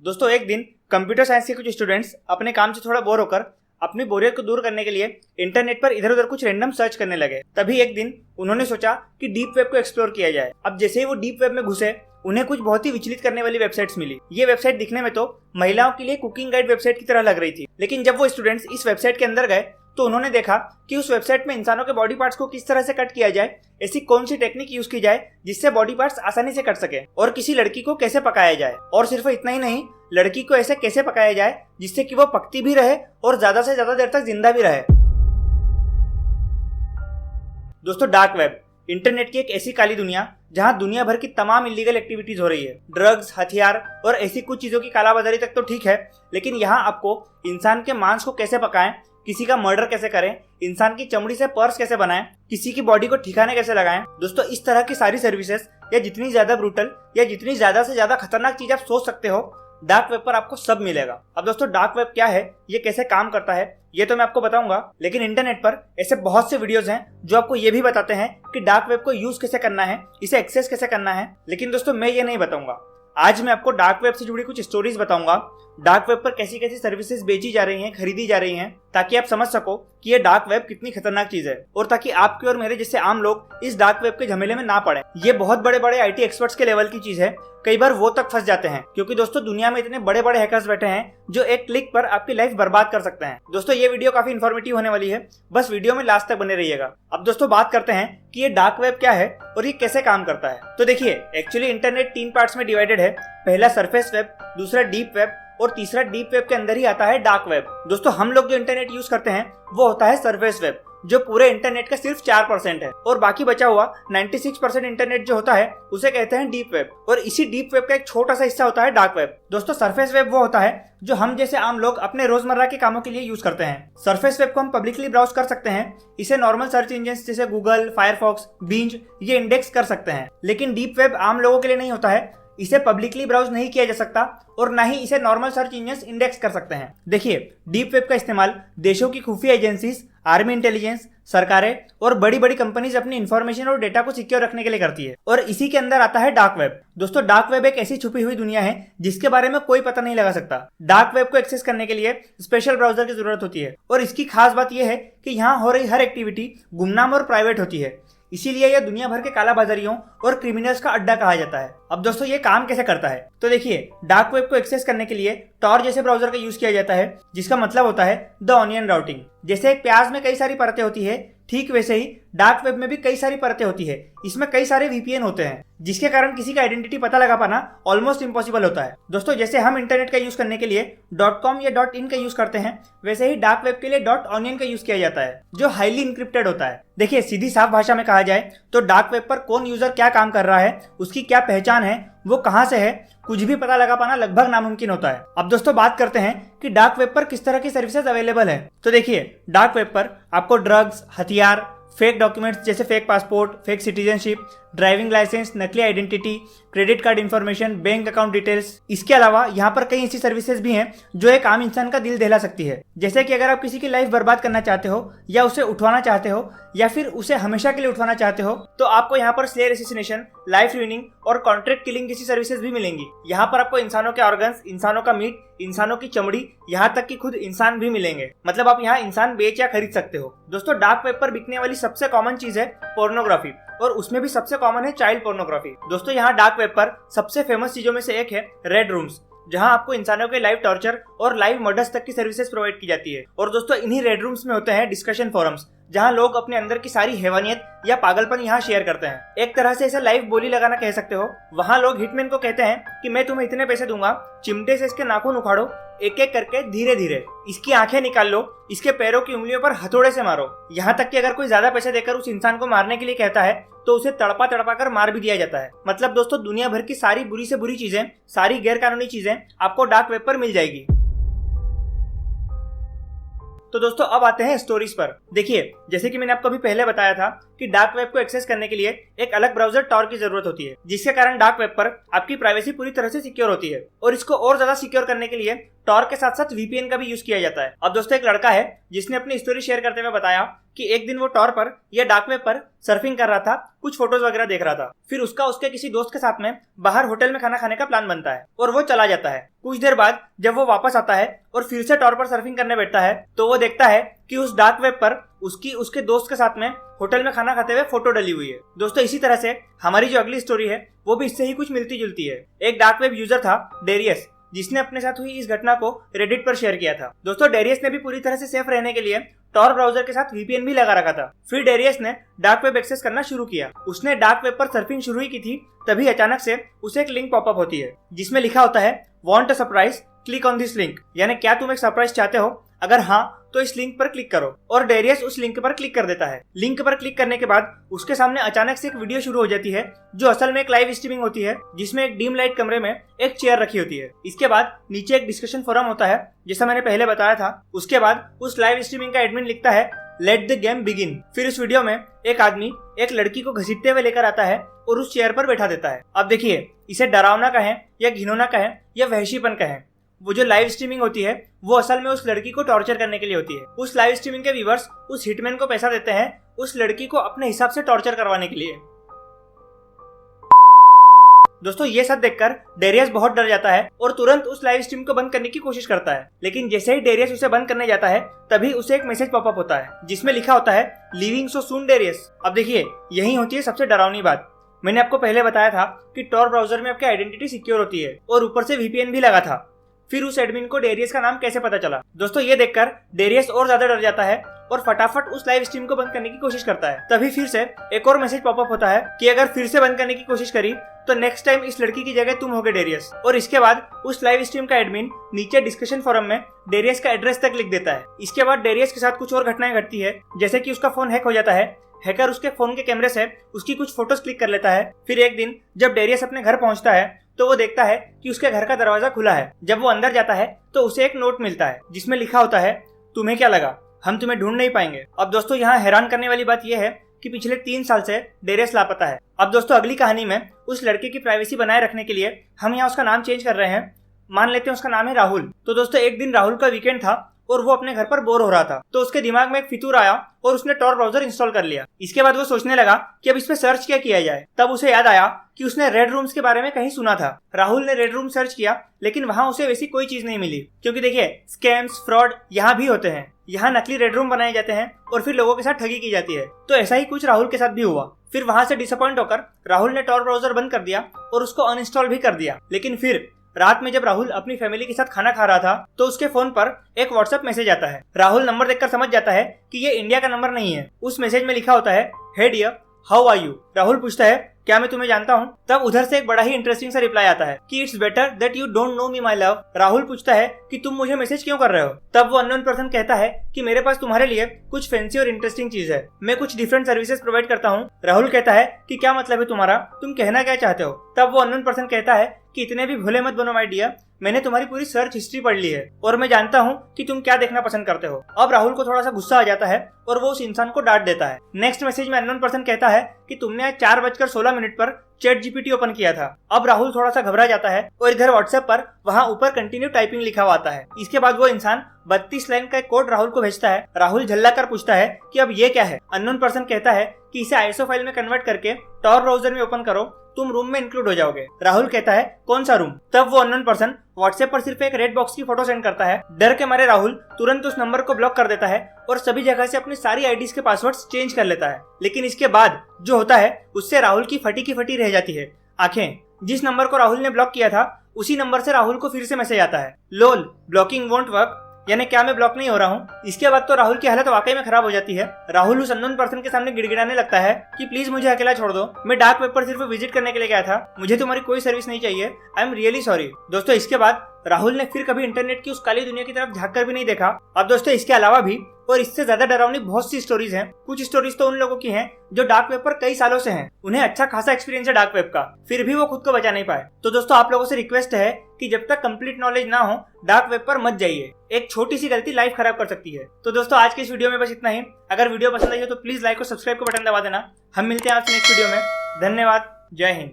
दोस्तों एक दिन कंप्यूटर साइंस के कुछ स्टूडेंट्स अपने काम से थोड़ा बोर होकर अपनी बोरियत को दूर करने के लिए इंटरनेट पर इधर उधर कुछ रैंडम सर्च करने लगे। तभी एक दिन उन्होंने सोचा कि डीप वेब को एक्सप्लोर किया जाए। अब जैसे ही वो डीप वेब में घुसे उन्हें कुछ बहुत ही विचलित करने वाली वेबसाइट्स मिली। ये वेबसाइट दिखने में तो महिलाओं के लिए कुकिंग गाइड वेबसाइट की तरह लग रही थी, लेकिन जब वो स्टूडेंट्स इस वेबसाइट के अंदर गए तो उन्होंने देखा कि उस वेबसाइट में इंसानों के बॉडी पार्ट्स को किस तरह से कट किया जाए, ऐसी कौन सी टेक्निक यूज की जाए जिससे बॉडी पार्ट्स आसानी से कट सके, और किसी लड़की को कैसे पकाया जाए। और सिर्फ इतना ही नहीं, लड़की को ऐसे कैसे पकाया जाए जिससे कि वो पकती भी रहे और ज्यादा से ज्यादा देर तक जिंदा भी रहे। दोस्तों डार्क वेब इंटरनेट की एक ऐसी काली दुनिया जहां दुनिया भर की तमाम इलीगल एक्टिविटीज हो रही है। ड्रग्स, हथियार और ऐसी कुछ चीजों की कालाबाजारी तक तो ठीक है, लेकिन यहाँ आपको इंसान के मांस को कैसे पकाएं, किसी का मर्डर कैसे करें, इंसान की चमड़ी से पर्स कैसे बनाएं, किसी की बॉडी को ठिकाने कैसे लगाएं। दोस्तों इस तरह की सारी सर्विसेज या जितनी ज्यादा ब्रूटल या जितनी ज्यादा से ज्यादा खतरनाक चीज आप सोच सकते हो, डार्क वेब पर आपको सब मिलेगा। अब दोस्तों डार्क वेब क्या है, ये कैसे काम करता है, ये तो मैं आपको बताऊंगा, लेकिन इंटरनेट पर ऐसे बहुत से वीडियोस हैं जो आपको ये भी बताते हैं कि डार्क वेब को यूज कैसे करना है, इसे एक्सेस कैसे करना है। लेकिन दोस्तों मैं ये नहीं बताऊंगा। आज मैं आपको डार्क वेब से जुड़ी कुछ स्टोरीज बताऊंगा। डार्क वेब पर कैसी कैसी सर्विसेज बेची जा रही हैं, खरीदी जा रही हैं, ताकि आप समझ सको कि ये डार्क वेब कितनी खतरनाक चीज है, और ताकि आपके और मेरे जैसे आम लोग इस डार्क वेब के झमेले में ना पड़े। ये बहुत बड़े बड़े आईटी एक्सपर्ट्स के लेवल की चीज है। कई बार वो तक फंस जाते हैं क्योंकि दोस्तों दुनिया में इतने बड़े बड़े हैकर्स बैठे हैं जो एक क्लिक पर आपकी लाइफ बर्बाद कर सकते हैं। दोस्तों ये वीडियो काफी इन्फॉर्मेटिव होने वाली है, बस वीडियो में लास्ट तक बने रहिएगा। अब दोस्तों बात करते हैं कि ये डार्क वेब क्या है और ये कैसे काम करता है। तो देखिए, एक्चुअली इंटरनेट 3 पार्ट्स में डिवाइडेड है। पहला सरफेस वेब, दूसरा डीप वेब और तीसरा डीप वेब के अंदर ही आता है डार्क वेब। दोस्तों हम लोग जो इंटरनेट यूज करते हैं वो होता है सरफेस वेब, जो पूरे इंटरनेट का सिर्फ 4% है, और बाकी बचा हुआ 96% इंटरनेट जो होता है उसे कहते हैं डीप वेब, और इसी डीप वेब का एक छोटा सा हिस्सा होता है डार्क वेब। दोस्तों सरफेस वेब वो होता है जो हम जैसे आम लोग अपने रोजमर्रा के कामों के लिए यूज करते हैं। सरफेस वेब को हम पब्लिकली ब्राउज कर सकते हैं, इसे नॉर्मल सर्च इंजन जैसे गूगल, फायरफॉक्स, बिंज ये इंडेक्स कर सकते हैं। लेकिन डीप वेब आम लोगों के लिए नहीं होता है, इसे पब्लिकली ब्राउज नहीं किया जा सकता और ना ही इसे नॉर्मल सर्च इंजन इंडेक्स कर सकते हैं। देखिए, डीप वेब का इस्तेमाल देशों की खुफिया एजेंसीज, आर्मी इंटेलिजेंस, सरकारें और बड़ी बड़ी कंपनीज अपनी इंफॉर्मेशन और डेटा को सिक्योर रखने के लिए करती है, और इसी के अंदर आता है डार्क वेब। दोस्तों डार्क वेब एक ऐसी छुपी हुई दुनिया है जिसके बारे में कोई पता नहीं लगा सकता। डार्क वेब को एक्सेस करने के लिए स्पेशल ब्राउजर की जरूरत होती है, और इसकी खास बात यह है कि यहाँ हो रही हर एक्टिविटी गुमनाम और प्राइवेट होती है, इसीलिए यह दुनिया भर के कालाबाजारियों और क्रिमिनल्स का अड्डा कहा जाता है। अब दोस्तों ये काम कैसे करता है, तो देखिए, डार्क वेब को एक्सेस करने के लिए टॉर जैसे ब्राउजर का यूज किया जाता है, जिसका मतलब होता है द ऑनियन राउटिंग। जैसे एक प्याज में कई सारी परतें होती है, ठीक वैसे ही डार्क वेब में भी कई सारी परतें होती है। इसमें कई सारे वीपीएन होते हैं, जिसके कारण किसी का आइडेंटिटी पता लगा पाना ऑलमोस्ट इम्पॉसिबल होता है। दोस्तों जैसे हम इंटरनेट का यूज करने के लिए .com या .in का यूज करते हैं, वैसे ही डार्क वेब के लिए .onion का यूज किया जाता है, जो हाईली इंक्रिप्टेड होता है। देखिए, सीधी साफ भाषा में कहा जाए तो डार्क वेब पर कौन यूजर क्या काम कर रहा है, उसकी क्या पहचान है, वो कहां से है, कुछ भी पता लगा पाना लगभग नामुमकिन होता है। अब दोस्तों बात करते हैं कि डार्क वेब पर किस तरह की सर्विसेज अवेलेबल है। तो देखिए, डार्क वेब पर आपको ड्रग्स, हथियार, फेक डॉक्यूमेंट्स जैसे fake passport, fake citizenship, driving license, नकली identity, credit card information, bank account details, इसके अलावा यहाँ पर कई ऐसी सर्विसेज भी हैं जो एक आम इंसान का दिल दहला सकती है। जैसे कि अगर आप किसी की लाइफ बर्बाद करना चाहते हो, या उसे उठवाना चाहते हो, या फिर उसे हमेशा के लिए उठवाना चाहते हो, तो आपको यहाँ पर स्लेयर असैसिनेशन, लाइफ रूइनिंग और कॉन्ट्रैक्ट किलिंग जैसी सर्विसेज भी मिलेंगी। यहाँ पर आपको इंसानों के ऑर्गन्स, इंसानों का मीट, इंसानों की चमड़ी, यहाँ तक कि खुद इंसान भी मिलेंगे। मतलब आप यहाँ इंसान बेच या खरीद सकते हो। दोस्तों डार्क वेब पर बिकने वाली सबसे कॉमन चीज है पोर्नोग्राफी, और उसमें भी सबसे कॉमन है चाइल्ड पोर्नोग्राफी। दोस्तों यहाँ डार्क वेब पर सबसे फेमस चीजों में से एक है रेड रूम्स, जहां आपको इंसानों के लाइव टॉर्चर और लाइव मर्डर्स तक की सर्विसेज प्रोवाइड की जाती है। और दोस्तों इन्हीं रेड रूम्स में होते हैं डिस्कशन फोरम्स, जहां लोग अपने अंदर की सारी हैवानियत या पागलपन यहाँ शेयर करते हैं। एक तरह से इसे लाइव बोली लगाना कह सकते हो। वहां लोग हिटमैन को कहते हैं कि मैं तुम्हें इतने पैसे दूंगा, चिमटे से इसके नाखून उखाड़ो, एक एक करके धीरे धीरे, इसकी आंखें निकाल लो, इसके पैरों की उंगलियों पर हथौड़े से मारो। यहाँ तक कि अगर कोई ज्यादा पैसे देकर उस इंसान को मारने के लिए कहता है तो उसे तड़पा तड़पा कर मार भी दिया जाता है। मतलब दोस्तों दुनिया भर की सारी बुरी से बुरी चीजें, सारी गैर कानूनी चीजें आपको डार्क वेब पर मिल जाएगी। तो दोस्तों अब आते हैं स्टोरीज पर। देखिए, जैसे कि मैंने आपको अभी पहले बताया था कि डार्क वेब को एक्सेस करने के लिए एक अलग ब्राउजर टॉर की जरूरत होती है, जिसके कारण डार्क वेब पर आपकी प्राइवेसी पूरी तरह से सिक्योर होती है। और इसको और ज्यादा सिक्योर करने के लिए टॉर के साथ साथ वीपीएन का भी यूज किया जाता है। अब दोस्तों एक लड़का है जिसने अपनी स्टोरी शेयर करते हुए बताया कि एक दिन वो टॉर पर या डार्क वेब पर सर्फिंग कर रहा था, कुछ फोटोज वगैरह देख रहा था। फिर उसका उसके किसी दोस्त के साथ में बाहर होटल में खाना खाने का प्लान बनता है और वो चला जाता है। कुछ देर बाद जब वो वापस आता है और फिर से टॉर पर सर्फिंग करने बैठता है तो वो देखता है कि उस डार्क वेब पर उसके दोस्त के साथ में होटल में खाना खाते हुए फोटो डली हुई है। दोस्तों इसी तरह से हमारी जो अगली स्टोरी है वो भी इससे ही कुछ मिलती जुलती है। एक डार्क वेब यूजर था डेरियस, जिसने अपने साथ हुई इस घटना को रेडिट पर शेयर किया था। दोस्तों डेरियस ने भी पूरी तरह से सेफ रहने के लिए टॉर ब्राउजर के साथ वीपीएन भी लगा रखा था। फिर डेरियस ने डार्क वेब एक्सेस करना शुरू किया। उसने डार्क वेब पर सर्फिंग शुरू ही की थी, तभी अचानक से उसे एक लिंक पॉपअप होती है जिसमें लिखा होता है want a surprise, click on this link, यानी क्या तुम एक सरप्राइज चाहते हो, अगर हाँ तो इस लिंक पर क्लिक करो। और डेरियस उस लिंक पर क्लिक कर देता है। लिंक पर क्लिक करने के बाद उसके सामने अचानक से एक वीडियो शुरू हो जाती है जो असल में एक लाइव स्ट्रीमिंग होती है, जिसमें एक डीम लाइट कमरे में एक चेयर रखी होती है। इसके बाद नीचे एक डिस्कशन फोरम होता है जैसा मैंने पहले बताया था। उसके बाद उस लाइव स्ट्रीमिंग का एडमिन लिखता है लेट द गेम बिगिन। फिर उस वीडियो में एक आदमी एक लड़की को घसीटते हुए लेकर आता है और उस चेयर पर बैठा देता है। अब देखिए, इसे डरावना कहें या घिनौना कहें या वहशीपन कहें, वो जो लाइव स्ट्रीमिंग होती है वो असल में उस लड़की को टॉर्चर करने के लिए होती है। उस लाइव स्ट्रीमिंग के व्यूअर्स उस हिटमैन को पैसा देते हैं उस लड़की को अपने हिसाब से टॉर्चर करवाने के लिए। दोस्तों ये सब देखकर डेरियस बहुत डर जाता है और तुरंत उस लाइव स्ट्रीम को बंद करने की कोशिश करता है। लेकिन जैसे ही डेरियस उसे बंद करने जाता है तभी उसे एक मैसेज पॉपअप होता है जिसमें लिखा होता है लीविंग सो सून डेरियस। अब देखिए, यही होती है सबसे डरावनी बात। मैंने आपको पहले बताया था कि टॉर ब्राउजर में आपकी आइडेंटिटी सिक्योर होती है और ऊपर से वीपीएन भी लगा था। फिर उस एडमिन को डेरियस का नाम कैसे पता चला? दोस्तों ये देखकर डेरियस और ज्यादा डर जाता है और फटाफट उस लाइव स्ट्रीम को बंद करने की कोशिश करता है। तभी फिर से एक और मैसेज पॉपअप होता है कि अगर फिर से बंद करने की कोशिश करी तो नेक्स्ट टाइम इस लड़की की जगह तुम होगे डेरियस। और इसके बाद उस लाइव स्ट्रीम का एडमिन नीचे डिस्कशन फोरम में डेरियस का एड्रेस तक लिख देता है। इसके बाद डेरियस के साथ कुछ और घटनाएं घटती है, जैसे कि उसका फोन हैक हो जाता है। हैकर उसके फोन के कैमरे से उसकी कुछ फोटोज क्लिक कर लेता है। फिर एक दिन जब डेरियस अपने घर पहुंचता है तो वो देखता है कि उसके घर का दरवाजा खुला है। जब वो अंदर जाता है तो उसे एक नोट मिलता है जिसमें लिखा होता है तुम्हें क्या लगा, हम तुम्हें ढूंढ नहीं पाएंगे। अब दोस्तों यहाँ हैरान करने वाली बात यह है कि पिछले 3 साल से डेरियस लापता है। अब दोस्तों अगली कहानी में उस लड़के की प्राइवेसी बनाए रखने के लिए हम यहाँ उसका नाम चेंज कर रहे हैं। मान लेते हैं उसका नाम है राहुल। तो दोस्तों एक दिन राहुल का वीकेंड था और वो अपने घर पर बोर हो रहा था, तो उसके दिमाग में एक फितूर आया और उसने टॉर ब्राउजर इंस्टॉल कर लिया। इसके बाद वो सोचने लगा कि अब इस पे सर्च क्या किया जाए। तब उसे याद आया कि उसने रेड रूम्स के बारे में कहीं सुना था। राहुल ने रेड रूम सर्च किया लेकिन वहां उसे वैसी कोई चीज नहीं मिली, क्योंकि देखिए स्कैम्स फ्रॉड यहाँ भी होते हैं। यहाँ नकली रेड रूम बनाए जाते हैं और फिर लोगों के साथ ठगी की जाती है। तो ऐसा ही कुछ राहुल के साथ भी हुआ। फिर वहां से डिसअपॉइंट होकर राहुल ने टॉर ब्राउजर बंद कर दिया और उसको अनइंस्टॉल भी कर दिया। लेकिन फिर रात में जब राहुल अपनी फैमिली के साथ खाना खा रहा था तो उसके फोन पर एक व्हाट्सएप मैसेज आता है। राहुल नंबर देखकर समझ जाता है कि ये इंडिया का नंबर नहीं है। उस मैसेज में लिखा होता है hey dear, how are you. Rahul पूछता है क्या मैं तुम्हें जानता हूँ? तब उधर से एक बड़ा ही इंटरेस्टिंग सा रिप्लाई आता है कि it's better that you don't know me my love. Rahul पूछता है कि तुम मुझे मैसेज क्यों कर रहे हो? तब वो अननोन पर्सन कहता है कि मेरे पास तुम्हारे लिए कुछ फैंसी और इंटरेस्टिंग चीज है, मैं कुछ डिफरेंट सर्विसेज प्रोवाइड करता हूँ। राहुल कहता है कि क्या मतलब है तुम्हारा, तुम कहना क्या चाहते हो? तब वो अननोन पर्सन कहता है कि इतने भी भोले मत बनो माय डियर, मैंने तुम्हारी पूरी सर्च हिस्ट्री पढ़ ली है और मैं जानता हूँ कि तुम क्या देखना पसंद करते हो। अब राहुल को थोड़ा सा गुस्सा आ जाता है और वो उस इंसान को डांट देता है। नेक्स्ट मैसेज में अननोन पर्सन कहता है कि तुमने आज 4:16 पर चैट जीपीटी ओपन किया था। अब राहुल थोड़ा सा घबरा जाता है और इधर व्हाट्सएप पर वहाँ ऊपर कंटिन्यू टाइपिंग लिखा हुआ आता है। इसके बाद वो इंसान 32 लाइन का एक कोड राहुल को भेजता है। राहुल झल्ला कर पूछता है कि अब ये क्या है? अननोन पर्सन कहता है कि इसे आईएसओ फाइल में कन्वर्ट करके टॉर ब्राउजर में ओपन करो, तुम रूम में इंक्लूड हो जाओगे। राहुल कहता है कौन सा रूम? तब वो अननोन पर्सन व्हाट्सएप पर सिर्फ एक रेड बॉक्स की फोटो सेंड करता है। डर के मारे राहुल तुरंत उस नंबर को ब्लॉक कर देता है और सभी जगह से अपनी सारी आईडीज के पासवर्ड्स चेंज कर लेता है। लेकिन इसके बाद जो होता है उससे राहुल की फटी की फटी रह जाती है आंखें। जिस नंबर को राहुल ने ब्लॉक किया था उसी नंबर से राहुल को फिर से मैसेज आता है लोल ब्लॉकिंग वोंट वर्क, यानी क्या मैं ब्लॉक नहीं हो रहा हूँ? इसके बाद तो राहुल की हालत वाकई में खराब हो जाती है। राहुल उस अननोन पर्सन के सामने गिड़गिड़ाने लगता है कि प्लीज मुझे अकेला छोड़ दो, मैं डार्क वेब पर सिर्फ विजिट करने के लिए गया था, मुझे तुम्हारी कोई सर्विस नहीं चाहिए, आई एम रियली सॉरी। दोस्तों इसके बाद राहुल ने फिर कभी इंटरनेट की उस काली दुनिया की तरफ झांक कर भी नहीं देखा। अब दोस्तों इसके अलावा भी और इससे ज्यादा डरावनी बहुत सी स्टोरीज हैं। कुछ स्टोरीज तो उन लोगों की हैं जो डार्क वेब पर कई सालों से हैं, उन्हें अच्छा खासा एक्सपीरियंस है डार्क वेब का, फिर भी वो खुद को बचा नहीं पाए। तो दोस्तों आप लोगों से रिक्वेस्ट है कि जब तक कंप्लीट नॉलेज ना हो डार्क वेब पर मत जाइए, एक छोटी सी गलती लाइफ खराब कर सकती है। तो दोस्तों आज के इस वीडियो में बस इतना ही। अगर वीडियो पसंद आई हो तो प्लीज लाइक और सब्सक्राइब का बटन दबा देना। हम मिलते हैं आपसे नेक्स्ट वीडियो में। धन्यवाद, जय हिंद।